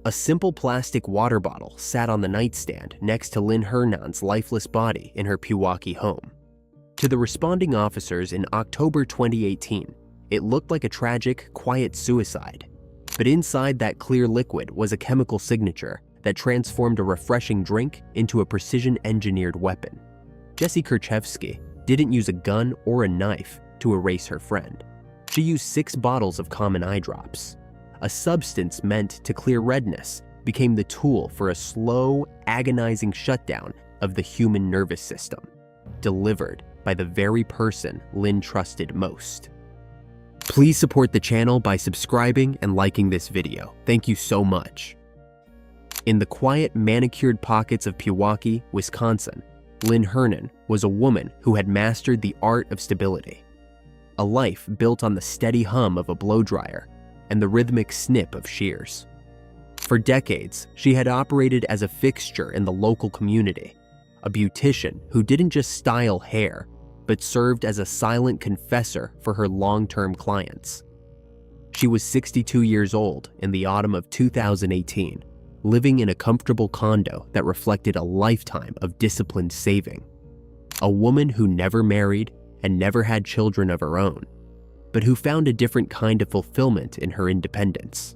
A simple plastic water bottle sat on the nightstand next to Lynn Hernan's lifeless body in her Pewaukee home. To the responding officers in October 2018, it looked like a tragic, quiet suicide. But inside that clear liquid was a chemical signature that transformed a refreshing drink into a precision-engineered weapon. Jessie Kerchevsky didn't use a gun or a knife to erase her friend. She used 6 bottles of common eye drops. A substance meant to clear redness became the tool for a slow, agonizing shutdown of the human nervous system, delivered by the very person Lynn trusted most. Please support the channel by subscribing and liking this video. Thank you so much. In the quiet, manicured pockets of Pewaukee, Wisconsin, Lynn Hernan was a woman who had mastered the art of stability. A life built on the steady hum of a blow dryer and the rhythmic snip of shears. For decades, she had operated as a fixture in the local community, a beautician who didn't just style hair, but served as a silent confessor for her long-term clients. She was 62 years old in the autumn of 2018, living in a comfortable condo that reflected a lifetime of disciplined saving. A woman who never married and never had children of her own, but who found a different kind of fulfillment in her independence.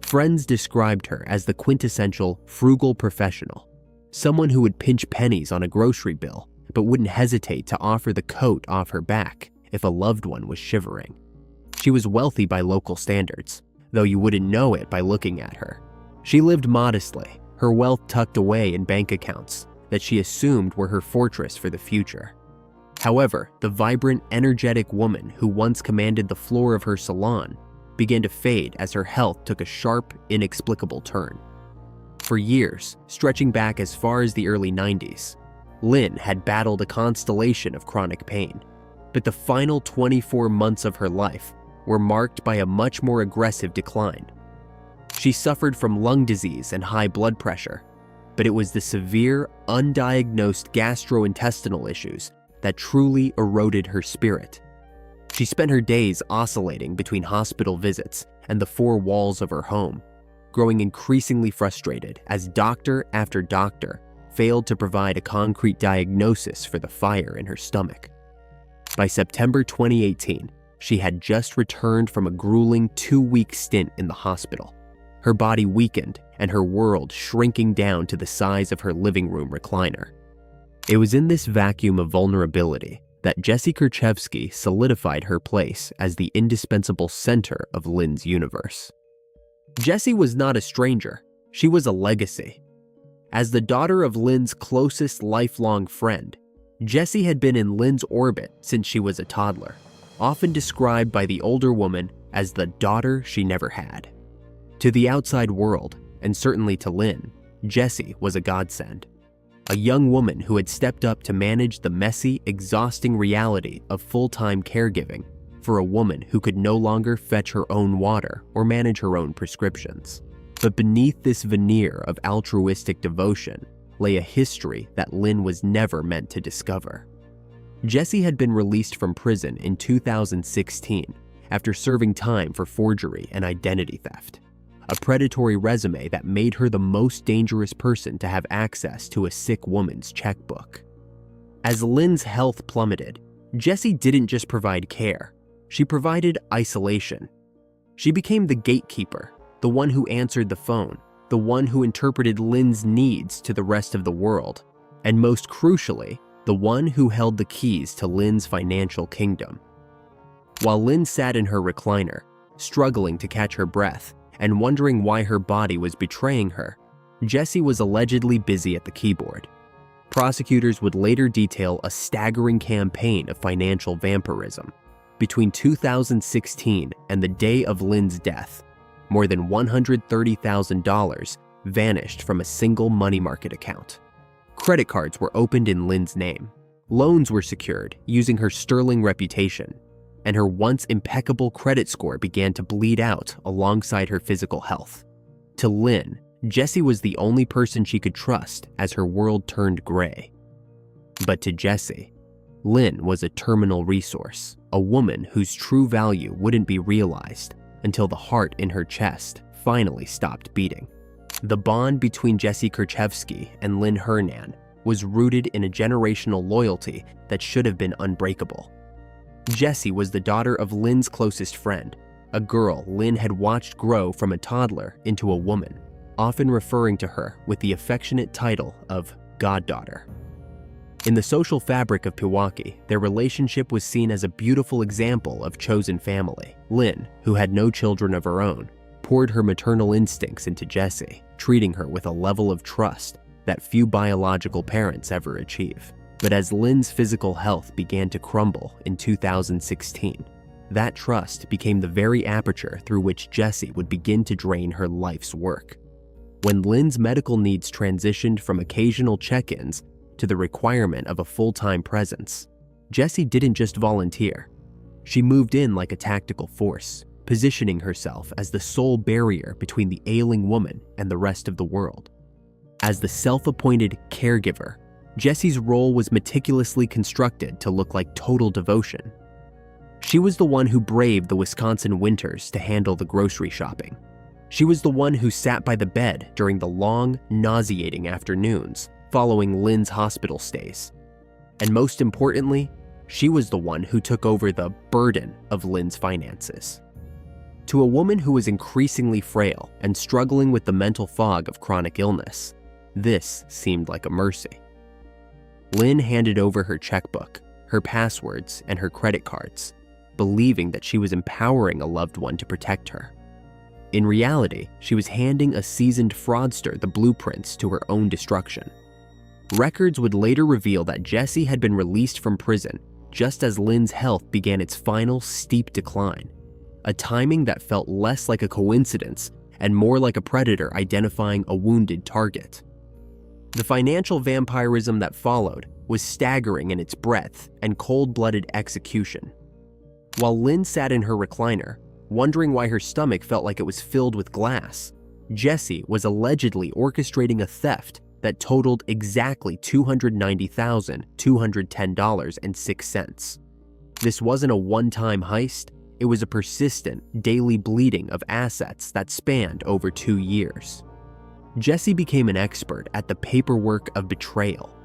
Friends described her as the quintessential frugal professional, someone who would pinch pennies on a grocery bill but wouldn't hesitate to offer the coat off her back if a loved one was shivering. She was wealthy by local standards, though you wouldn't know it by looking at her. She lived modestly, her wealth tucked away in bank accounts that she assumed were her fortress for the future. However, the vibrant, energetic woman who once commanded the floor of her salon began to fade as her health took a sharp, inexplicable turn. For years, stretching back as far as the early 90s, Lynn had battled a constellation of chronic pain, but the final 24 months of her life were marked by a much more aggressive decline. She suffered from lung disease and high blood pressure, but it was the severe, undiagnosed gastrointestinal issues that truly eroded her spirit. She spent her days oscillating between hospital visits and the 4 walls of her home, growing increasingly frustrated as doctor after doctor failed to provide a concrete diagnosis for the fire in her stomach. By September 2018, she had just returned from a grueling 2-week stint in the hospital, her body weakened and her world shrinking down to the size of her living room recliner. It was in this vacuum of vulnerability that Jessie Kerchevsky solidified her place as the indispensable center of Lynn's universe. Jessie was not a stranger, she was a legacy. As the daughter of Lynn's closest lifelong friend, Jessie had been in Lynn's orbit since she was a toddler, often described by the older woman as the daughter she never had. To the outside world, and certainly to Lynn, Jessie was a godsend. A young woman who had stepped up to manage the messy, exhausting reality of full-time caregiving for a woman who could no longer fetch her own water or manage her own prescriptions. But beneath this veneer of altruistic devotion lay a history that Lynn was never meant to discover. Jessie had been released from prison in 2016 after serving time for forgery and identity theft, a predatory resume that made her the most dangerous person to have access to a sick woman's checkbook. As Lynn's health plummeted, Jessie didn't just provide care, she provided isolation. She became the gatekeeper, the one who answered the phone, the one who interpreted Lynn's needs to the rest of the world, and most crucially, the one who held the keys to Lynn's financial kingdom. While Lynn sat in her recliner, struggling to catch her breath and wondering why her body was betraying her, Jessie was allegedly busy at the keyboard. Prosecutors would later detail a staggering campaign of financial vampirism. Between 2016 and the day of Lynn's death, more than $130,000 vanished from a single money market account. Credit cards were opened in Lynn's name. Loans were secured using her sterling reputation, and her once impeccable credit score began to bleed out alongside her physical health. To Lynn, Jessie was the only person she could trust as her world turned gray. But to Jessie, Lynn was a terminal resource, a woman whose true value wouldn't be realized until the heart in her chest finally stopped beating. The bond between Jesse Kerchevsky and Lynn Hernan was rooted in a generational loyalty that should have been unbreakable. Jessie was the daughter of Lynn's closest friend, a girl Lynn had watched grow from a toddler into a woman, often referring to her with the affectionate title of goddaughter. In the social fabric of Pewaukee, their relationship was seen as a beautiful example of chosen family. Lynn, who had no children of her own, poured her maternal instincts into Jessie, treating her with a level of trust that few biological parents ever achieve. But as Lynn's physical health began to crumble in 2016, that trust became the very aperture through which Jessie would begin to drain her life's work. When Lynn's medical needs transitioned from occasional check-ins to the requirement of a full-time presence, Jessie didn't just volunteer. She moved in like a tactical force, positioning herself as the sole barrier between the ailing woman and the rest of the world. As the self-appointed caregiver, Jessie's role was meticulously constructed to look like total devotion. She was the one who braved the Wisconsin winters to handle the grocery shopping. She was the one who sat by the bed during the long, nauseating afternoons following Lynn's hospital stays. And most importantly, she was the one who took over the burden of Lynn's finances. To a woman who was increasingly frail and struggling with the mental fog of chronic illness, this seemed like a mercy. Lynn handed over her checkbook, her passwords, and her credit cards, believing that she was empowering a loved one to protect her. In reality, she was handing a seasoned fraudster the blueprints to her own destruction. Records would later reveal that Jessie had been released from prison just as Lynn's health began its final steep decline, a timing that felt less like a coincidence and more like a predator identifying a wounded target. The financial vampirism that followed was staggering in its breadth and cold-blooded execution. While Lynn sat in her recliner, wondering why her stomach felt like it was filled with glass, Jessie was allegedly orchestrating a theft that totaled exactly $290,210.06. This wasn't a one-time heist, it was a persistent, daily bleeding of assets that spanned over 2 years. Jessie became an expert at the paperwork of betrayal.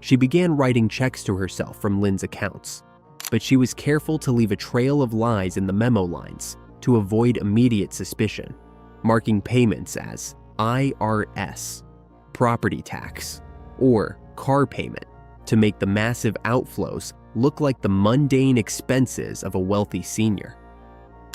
She began writing checks to herself from Lynn's accounts, but she was careful to leave a trail of lies in the memo lines to avoid immediate suspicion, marking payments as IRS, property tax, or car payment to make the massive outflows look like the mundane expenses of a wealthy senior.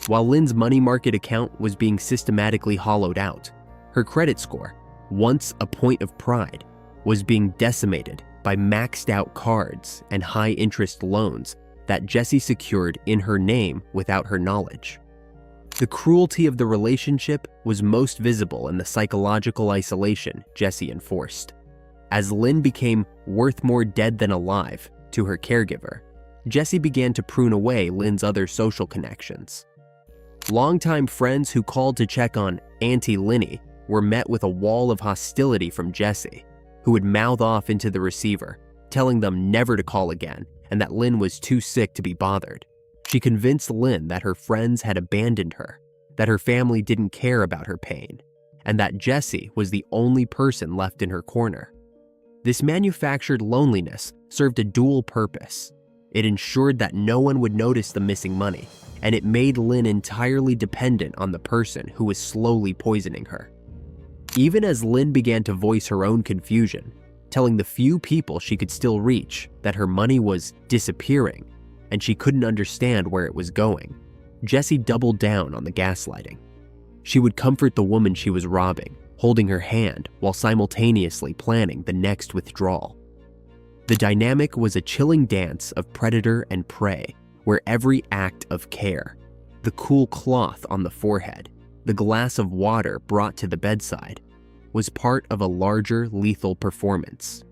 While Lynn's money market account was being systematically hollowed out, her credit score, once a point of pride, was being decimated by maxed out cards and high-interest loans that Jessie secured in her name without her knowledge. The cruelty of the relationship was most visible in the psychological isolation Jessie enforced. As Lynn became worth more dead than alive to her caregiver, Jessie began to prune away Lynn's other social connections. Longtime friends who called to check on Auntie Linny were met with a wall of hostility from Jessie, who would mouth off into the receiver, telling them never to call again and that Lynn was too sick to be bothered. She convinced Lynn that her friends had abandoned her, that her family didn't care about her pain, and that Jessie was the only person left in her corner. This manufactured loneliness served a dual purpose. It ensured that no one would notice the missing money, and it made Lynn entirely dependent on the person who was slowly poisoning her. Even as Lynn began to voice her own confusion, telling the few people she could still reach that her money was disappearing and she couldn't understand where it was going, Jessie doubled down on the gaslighting. She would comfort the woman she was robbing, holding her hand while simultaneously planning the next withdrawal. The dynamic was a chilling dance of predator and prey, where every act of care, the cool cloth on the forehead, the glass of water brought to the bedside, was part of a larger lethal performance.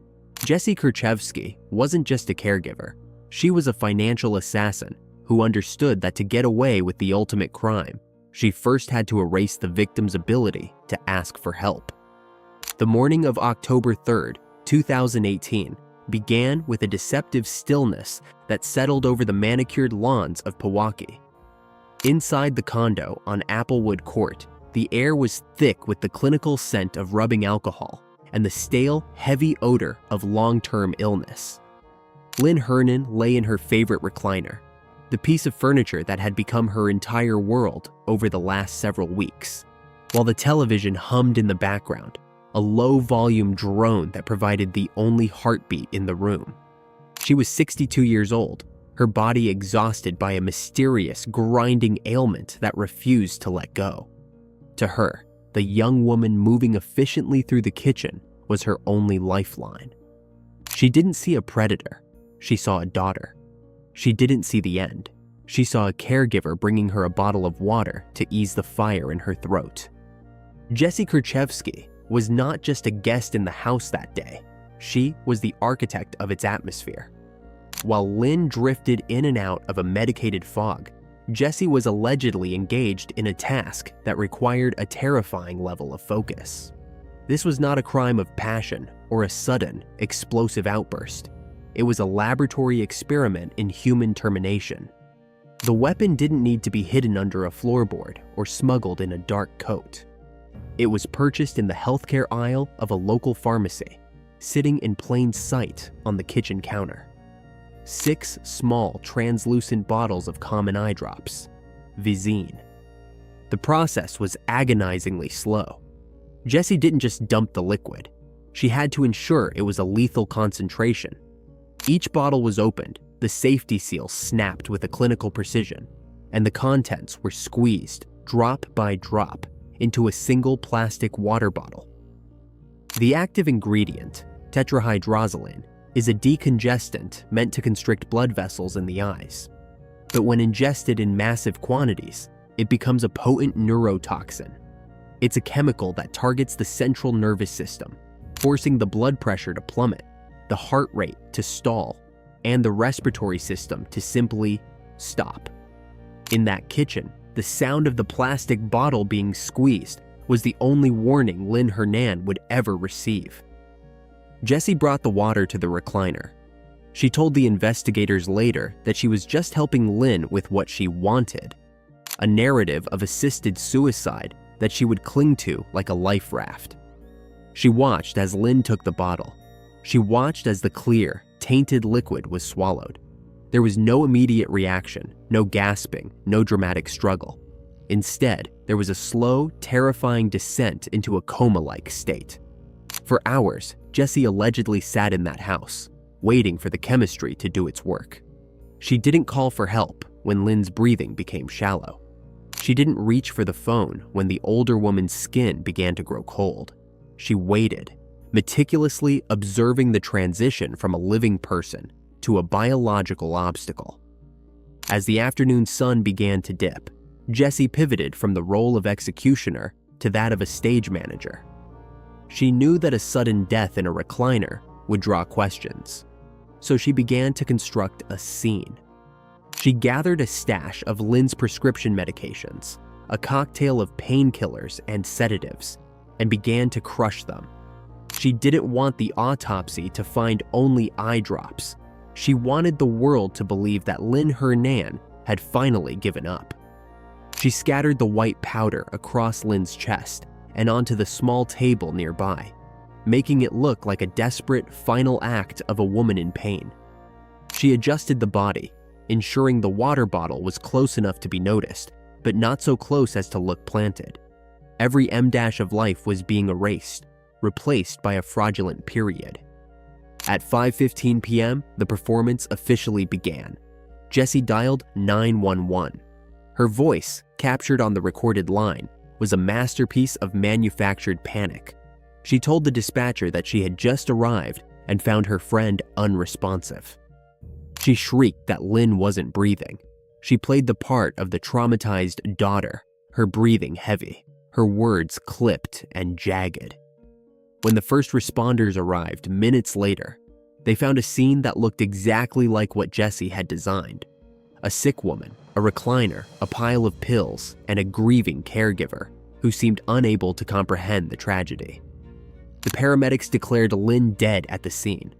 Jessie Kerchevsky wasn't just a caregiver. She was a financial assassin who understood that to get away with the ultimate crime, she first had to erase the victim's ability to ask for help. The morning of October 3rd, 2018, began with a deceptive stillness that settled over the manicured lawns of Pewaukee. Inside the condo on Applewood Court, The air was thick with the clinical scent of rubbing alcohol and the stale, heavy odor of long-term illness. Lynn Hernan lay in her favorite recliner, the piece of furniture that had become her entire world over the last several weeks, while the television hummed in the background, a low-volume drone that provided the only heartbeat in the room. She was 62 years old, her body exhausted by a mysterious, grinding ailment that refused to let go. To her, the young woman moving efficiently through the kitchen was her only lifeline. She didn't see a predator, she saw a daughter. She didn't see the end. She saw a caregiver bringing her a bottle of water to ease the fire in her throat. Jessie Kerchevsky was not just a guest in the house that day. She was the architect of its atmosphere. While Lynn drifted in and out of a medicated fog, Jessie was allegedly engaged in a task that required a terrifying level of focus. This was not a crime of passion or a sudden, explosive outburst. It was a laboratory experiment in human termination. The weapon didn't need to be hidden under a floorboard or smuggled in a dark coat. It was purchased in the healthcare aisle of a local pharmacy, sitting in plain sight on the kitchen counter. 6 small, translucent bottles of common eye drops, Visine. The process was agonizingly slow. Jessie didn't just dump the liquid. She had to ensure it was a lethal concentration. Each bottle was opened, the safety seal snapped with a clinical precision, and the contents were squeezed, drop by drop, into a single plastic water bottle. The active ingredient, tetrahydrozoline, is a decongestant meant to constrict blood vessels in the eyes. But when ingested in massive quantities, it becomes a potent neurotoxin. It's a chemical that targets the central nervous system, forcing the blood pressure to plummet, the heart rate to stall, and the respiratory system to simply stop. In that kitchen, the sound of the plastic bottle being squeezed was the only warning Lynn Hernan would ever receive. Jessie brought the water to the recliner. She told the investigators later that she was just helping Lynn with what she wanted, a narrative of assisted suicide that she would cling to like a life raft. She watched as Lynn took the bottle. She watched as the clear, tainted liquid was swallowed. There was no immediate reaction, no gasping, no dramatic struggle. Instead, there was a slow, terrifying descent into a coma-like state. For hours, Jessie allegedly sat in that house, waiting for the chemistry to do its work. She didn't call for help when Lynn's breathing became shallow. She didn't reach for the phone when the older woman's skin began to grow cold. She waited, meticulously observing the transition from a living person to a biological obstacle. As the afternoon sun began to dip, Jessie pivoted from the role of executioner to that of a stage manager. She knew that a sudden death in a recliner would draw questions, so she began to construct a scene. She gathered a stash of Lynn's prescription medications, a cocktail of painkillers and sedatives, and began to crush them. She didn't want the autopsy to find only eye drops. She wanted the world to believe that Lynn Hernan had finally given up. She scattered the white powder across Lynn's chest and onto the small table nearby, making it look like a desperate final act of a woman in pain. She adjusted the body, ensuring the water bottle was close enough to be noticed, but not so close as to look planted. Every M- of life was being erased, replaced by a fraudulent period. At 5:15 p.m., the performance officially began. Jessie dialed 911. Her voice, captured on the recorded line, was a masterpiece of manufactured panic. She told the dispatcher that she had just arrived and found her friend unresponsive. She shrieked that Lynn wasn't breathing. She played the part of the traumatized daughter, her breathing heavy, her words clipped and jagged. When the first responders arrived minutes later, they found a scene that looked exactly like what Jessie had designed. A sick woman, a recliner, a pile of pills, and a grieving caregiver who seemed unable to comprehend the tragedy. The paramedics declared Lynn dead at the scene.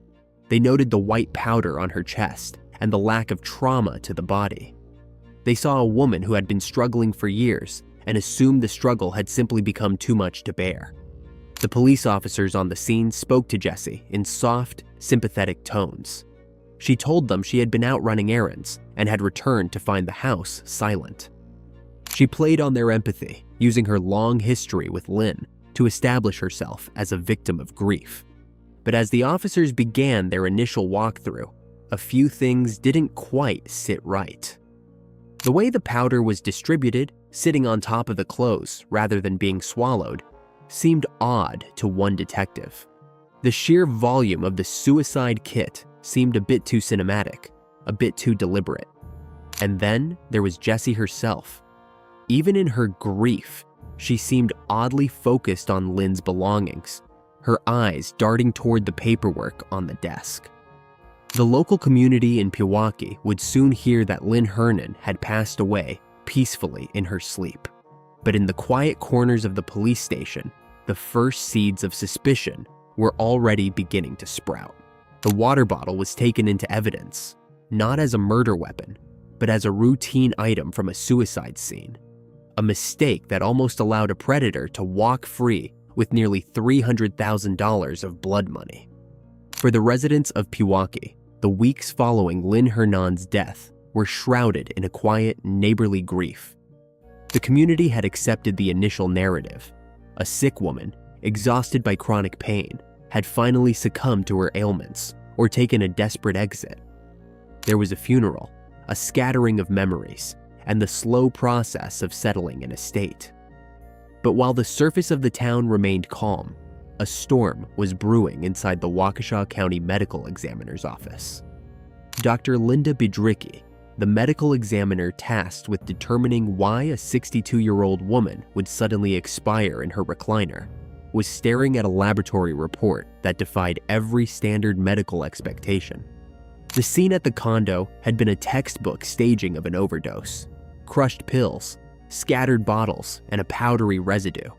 They noted the white powder on her chest and the lack of trauma to the body. They saw a woman who had been struggling for years and assumed the struggle had simply become too much to bear. The police officers on the scene spoke to Jessie in soft, sympathetic tones. She told them she had been out running errands and had returned to find the house silent. She played on their empathy, using her long history with Lynn to establish herself as a victim of grief. But as the officers began their initial walkthrough, a few things didn't quite sit right. The way the powder was distributed, sitting on top of the clothes rather than being swallowed, seemed odd to one detective. The sheer volume of the suicide kit seemed a bit too cinematic, a bit too deliberate. And then there was Jessie herself. Even in her grief, she seemed oddly focused on Lynn's belongings, her eyes darting toward the paperwork on the desk. The local community in Pewaukee would soon hear that Lynn Hernan had passed away peacefully in her sleep. But in the quiet corners of the police station, the first seeds of suspicion were already beginning to sprout. The water bottle was taken into evidence, not as a murder weapon, but as a routine item from a suicide scene. A mistake that almost allowed a predator to walk free with nearly $300,000 of blood money. For the residents of Pewaukee, the weeks following Lynn Hernan's death were shrouded in a quiet, neighborly grief. The community had accepted the initial narrative. A sick woman, exhausted by chronic pain, had finally succumbed to her ailments or taken a desperate exit. There was a funeral, a scattering of memories, and the slow process of settling an estate. But while the surface of the town remained calm, a storm was brewing inside the Waukesha County Medical Examiner's office. Dr. Linda Bidricki, the medical examiner tasked with determining why a 62-year-old woman would suddenly expire in her recliner, was staring at a laboratory report that defied every standard medical expectation. The scene at the condo had been a textbook staging of an overdose: crushed pills, scattered bottles, and a powdery residue.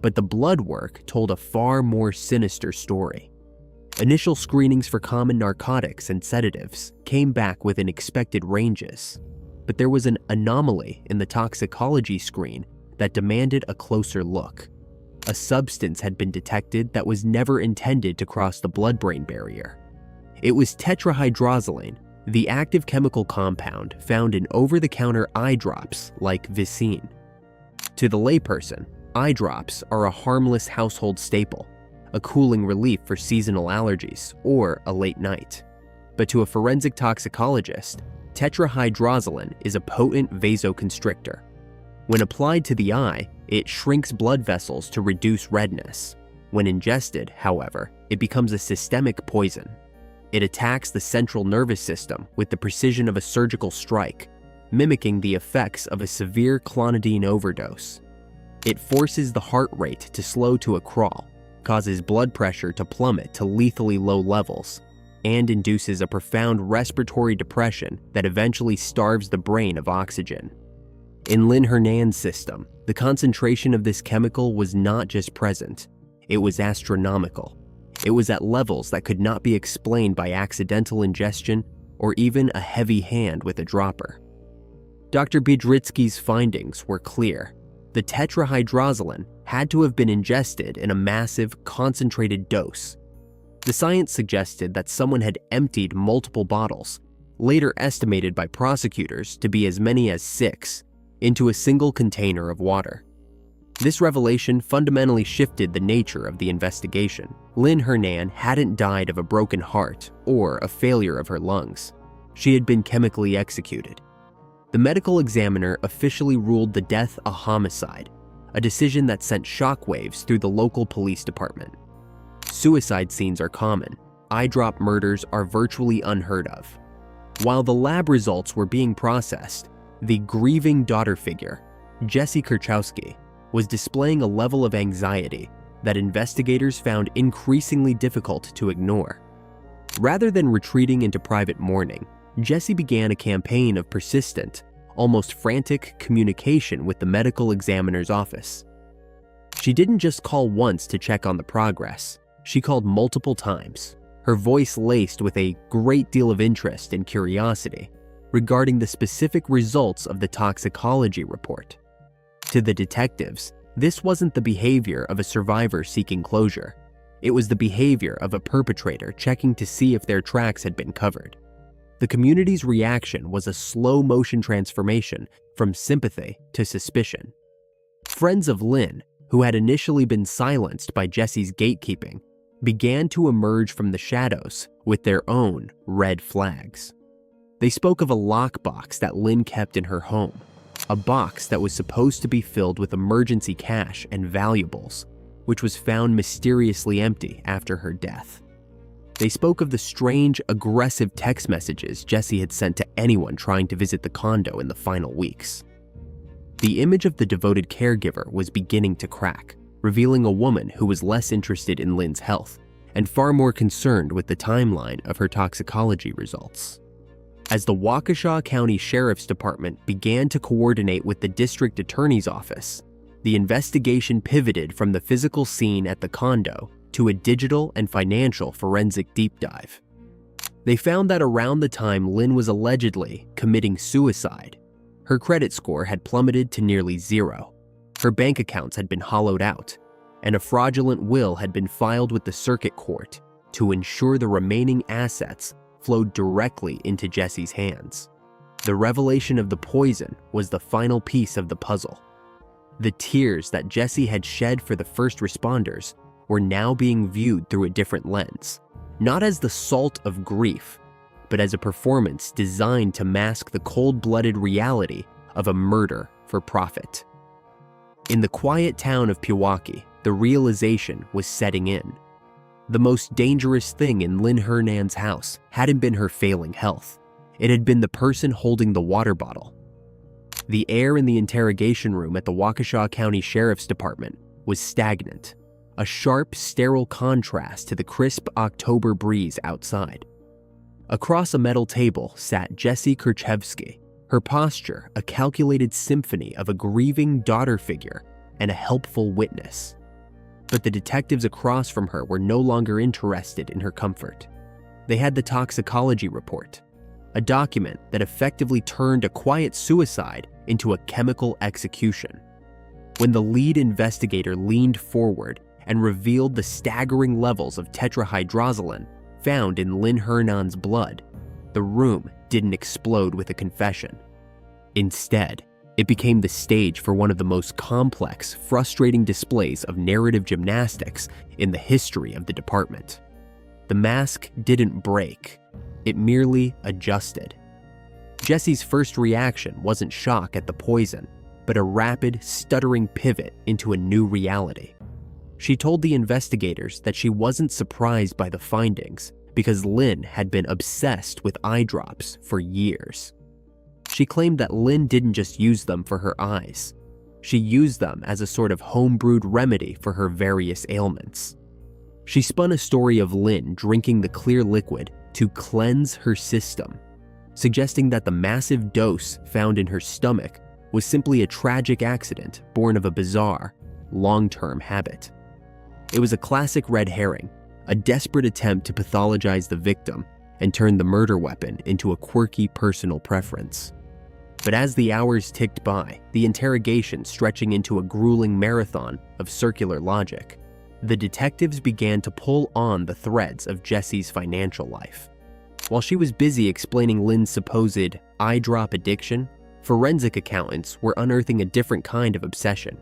But the blood work told a far more sinister story. Initial screenings for common narcotics and sedatives came back within expected ranges, but there was an anomaly in the toxicology screen that demanded a closer look. A substance had been detected that was never intended to cross the blood-brain barrier. It was tetrahydrozoline, the active chemical compound found in over-the-counter eye drops like Visine. To the layperson, eye drops are a harmless household staple, a cooling relief for seasonal allergies or a late night. But to a forensic toxicologist, tetrahydrozoline is a potent vasoconstrictor. When applied to the eye, it shrinks blood vessels to reduce redness. When ingested, however, it becomes a systemic poison. It attacks the central nervous system with the precision of a surgical strike, mimicking the effects of a severe clonidine overdose. It forces the heart rate to slow to a crawl, causes blood pressure to plummet to lethally low levels, and induces a profound respiratory depression that eventually starves the brain of oxygen. In Lynn Hernan's system, the concentration of this chemical was not just present, it was astronomical. It was at levels that could not be explained by accidental ingestion or even a heavy hand with a dropper. Dr. Bidricki's findings were clear. The tetrahydrozoline had to have been ingested in a massive, concentrated dose. The science suggested that someone had emptied multiple bottles, later estimated by prosecutors to be as many as 6, into a single container of water. This revelation fundamentally shifted the nature of the investigation. Lynn Hernan hadn't died of a broken heart or a failure of her lungs. She had been chemically executed. The medical examiner officially ruled the death a homicide, a decision that sent shockwaves through the local police department. Suicide scenes are common. Eye drop murders are virtually unheard of. While the lab results were being processed, the grieving daughter figure, Jessie Kerchowski, was displaying a level of anxiety that investigators found increasingly difficult to ignore. Rather than retreating into private mourning, Jessie began a campaign of persistent, almost frantic communication with the medical examiner's office. She didn't just call once to check on the progress, she called multiple times, her voice laced with a great deal of interest and curiosity regarding the specific results of the toxicology report. To the detectives, this wasn't the behavior of a survivor seeking closure. It was the behavior of a perpetrator checking to see if their tracks had been covered. The community's reaction was a slow-motion transformation from sympathy to suspicion. Friends of Lynn, who had initially been silenced by Jesse's gatekeeping, began to emerge from the shadows with their own red flags. They spoke of a lockbox that Lynn kept in her home, a box that was supposed to be filled with emergency cash and valuables, which was found mysteriously empty after her death. They spoke of the strange, aggressive text messages Jesse had sent to anyone trying to visit the condo in the final weeks. The image of the devoted caregiver was beginning to crack, revealing a woman who was less interested in Lynn's health and far more concerned with the timeline of her toxicology results. As the Waukesha County Sheriff's Department began to coordinate with the district attorney's office, the investigation pivoted from the physical scene at the condo to a digital and financial forensic deep dive. They found that around the time Lynn was allegedly committing suicide, her credit score had plummeted to nearly zero, her bank accounts had been hollowed out, and a fraudulent will had been filed with the circuit court to ensure the remaining assets flowed directly into Jesse's hands. The revelation of the poison was the final piece of the puzzle. The tears that Jesse had shed for the first responders were now being viewed through a different lens, not as the salt of grief, but as a performance designed to mask the cold-blooded reality of a murder for profit. In the quiet town of Pewaukee, the realization was setting in. The most dangerous thing in Lynn Hernan's house hadn't been her failing health. It had been the person holding the water bottle. The air in the interrogation room at the Waukesha County Sheriff's Department was stagnant, a sharp, sterile contrast to the crisp October breeze outside. Across a metal table sat Jessie Kerchevsky, her posture a calculated symphony of a grieving daughter figure and a helpful witness. But the detectives across from her were no longer interested in her comfort. They had the toxicology report, a document that effectively turned a quiet suicide into a chemical execution. When the lead investigator leaned forward and revealed the staggering levels of tetrahydrozoline found in Lynn Hernan's blood, the room didn't explode with a confession. Instead, it became the stage for one of the most complex, frustrating displays of narrative gymnastics in the history of the department. The mask didn't break, it merely adjusted. Jesse's first reaction wasn't shock at the poison, but a rapid, stuttering pivot into a new reality. She told the investigators that she wasn't surprised by the findings because Lynn had been obsessed with eye drops for years. She claimed that Lynn didn't just use them for her eyes. She used them as a sort of home-brewed remedy for her various ailments. She spun a story of Lynn drinking the clear liquid to cleanse her system, suggesting that the massive dose found in her stomach was simply a tragic accident born of a bizarre, long-term habit. It was a classic red herring, a desperate attempt to pathologize the victim and turn the murder weapon into a quirky personal preference. But as the hours ticked by, the interrogation stretching into a grueling marathon of circular logic, the detectives began to pull on the threads of Jesse's financial life. While she was busy explaining Lynn's supposed eye drop addiction, forensic accountants were unearthing a different kind of obsession.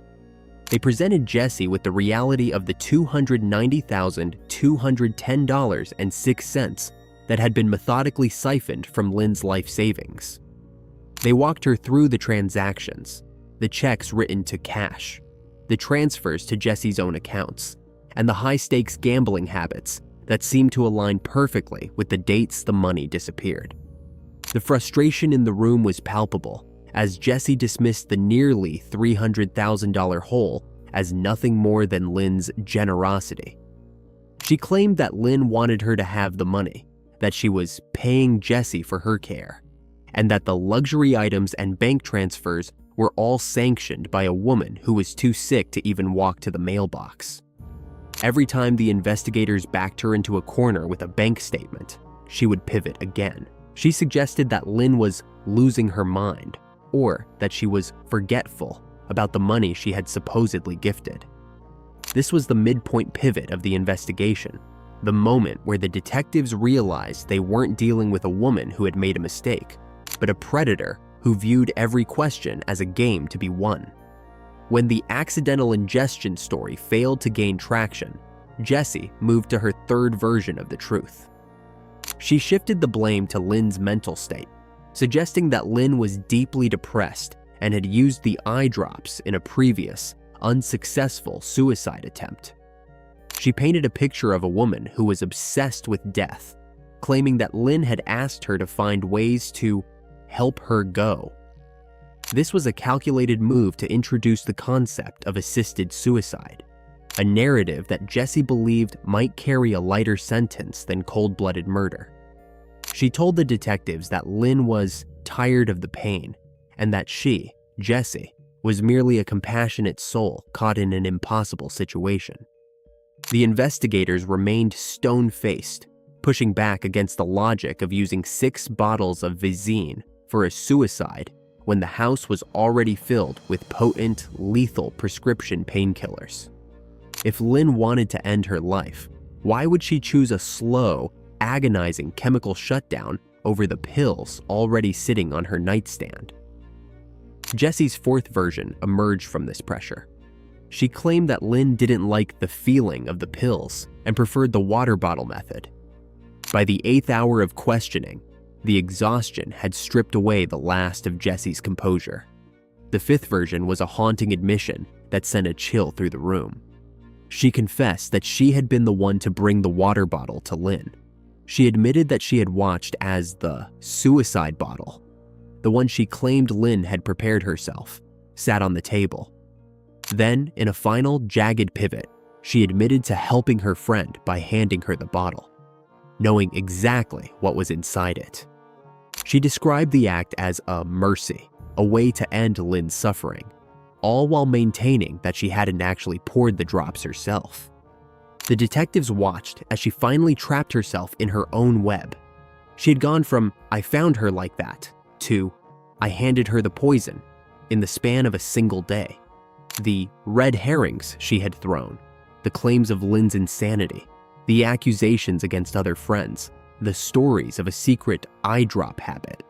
They presented Jesse with the reality of the $290,210.06 that had been methodically siphoned from Lynn's life savings. They walked her through the transactions, the checks written to cash, the transfers to Jesse's own accounts, and the high-stakes gambling habits that seemed to align perfectly with the dates the money disappeared. The frustration in the room was palpable as Jesse dismissed the nearly $300,000 hole as nothing more than Lynn's generosity. She claimed that Lynn wanted her to have the money, that she was paying Jesse for her care, and that the luxury items and bank transfers were all sanctioned by a woman who was too sick to even walk to the mailbox. Every time the investigators backed her into a corner with a bank statement, she would pivot again. She suggested that Lynn was losing her mind, or that she was forgetful about the money she had supposedly gifted. This was the midpoint pivot of the investigation, the moment where the detectives realized they weren't dealing with a woman who had made a mistake, but a predator who viewed every question as a game to be won. When the accidental ingestion story failed to gain traction, Jessie moved to her third version of the truth. She shifted the blame to Lynn's mental state, suggesting that Lynn was deeply depressed and had used the eye drops in a previous, unsuccessful suicide attempt. She painted a picture of a woman who was obsessed with death, claiming that Lynn had asked her to find ways to help her go. This was a calculated move to introduce the concept of assisted suicide, a narrative that Jessie believed might carry a lighter sentence than cold-blooded murder. She told the detectives that Lynn was tired of the pain and that she, Jessie, was merely a compassionate soul caught in an impossible situation. The investigators remained stone-faced, pushing back against the logic of using 6 bottles of Visine for a suicide when the house was already filled with potent, lethal prescription painkillers. If Lynn wanted to end her life, why would she choose a slow, agonizing chemical shutdown over the pills already sitting on her nightstand? Jessie's fourth version emerged from this pressure. She claimed that Lynn didn't like the feeling of the pills and preferred the water bottle method. By the 8th hour of questioning, the exhaustion had stripped away the last of Jessie's composure. The 5th version was a haunting admission that sent a chill through the room. She confessed that she had been the one to bring the water bottle to Lynn. She admitted that she had watched as the suicide bottle, the one she claimed Lynn had prepared herself, sat on the table. Then, in a final jagged pivot, she admitted to helping her friend by handing her the bottle, knowing exactly what was inside it. She described the act as a mercy, a way to end Lynn's suffering, all while maintaining that she hadn't actually poured the drops herself. The detectives watched as she finally trapped herself in her own web. She had gone from, "I found her like that," to, "I handed her the poison," in the span of a single day. The red herrings she had thrown, the claims of Lynn's insanity, the accusations against other friends, the stories of a secret eye drop habit,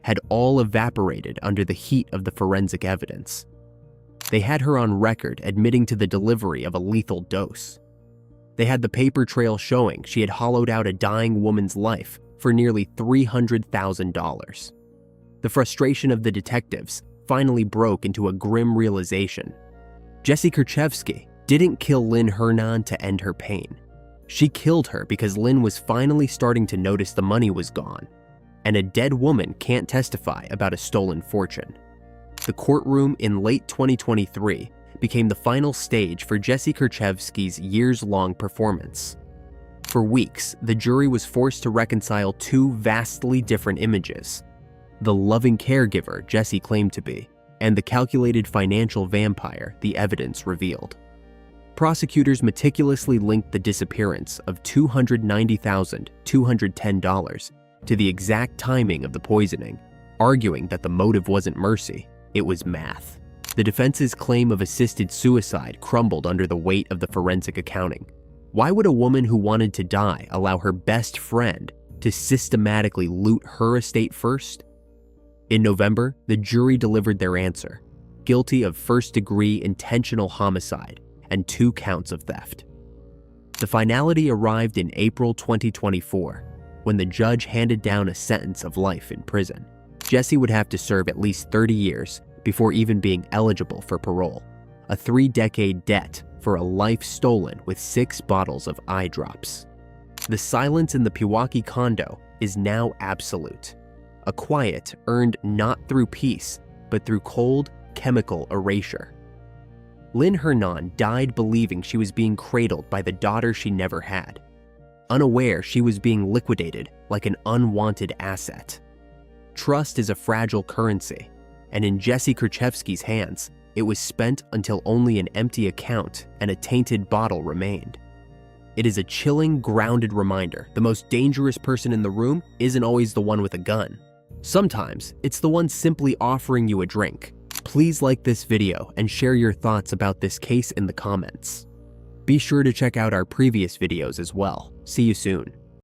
had all evaporated under the heat of the forensic evidence. They had her on record admitting to the delivery of a lethal dose. They had the paper trail showing she had hollowed out a dying woman's life for nearly $300,000. The frustration of the detectives finally broke into a grim realization. Jessie Kerchevsky didn't kill Lynn Hernan to end her pain. She killed her because Lynn was finally starting to notice the money was gone, and a dead woman can't testify about a stolen fortune. The courtroom in late 2023 became the final stage for Jessie Kerchevsky's years-long performance. For weeks, the jury was forced to reconcile 2 vastly different images: the loving caregiver Jessie claimed to be, and the calculated financial vampire the evidence revealed. Prosecutors meticulously linked the disappearance of $290,210 to the exact timing of the poisoning, arguing that the motive wasn't mercy, it was math. The defense's claim of assisted suicide crumbled under the weight of the forensic accounting. Why would a woman who wanted to die allow her best friend to systematically loot her estate first? In November, the jury delivered their answer: guilty of first-degree intentional homicide and 2 counts of theft. The finality arrived in April 2024, when the judge handed down a sentence of life in prison. Jessie would have to serve at least 30 years before even being eligible for parole, a 3-decade debt for a life stolen with 6 bottles of eye drops. The silence in the Pewaukee condo is now absolute, a quiet earned not through peace, but through cold, chemical erasure. Lynn Hernan died believing she was being cradled by the daughter she never had, unaware she was being liquidated like an unwanted asset. Trust is a fragile currency, and in Jessie Kerchevsky's hands, it was spent until only an empty account and a tainted bottle remained. It is a chilling, grounded reminder the most dangerous person in the room isn't always the one with a gun. Sometimes, it's the one simply offering you a drink, Please like this video and share your thoughts about this case in the comments. Be sure to check out our previous videos as well. See you soon.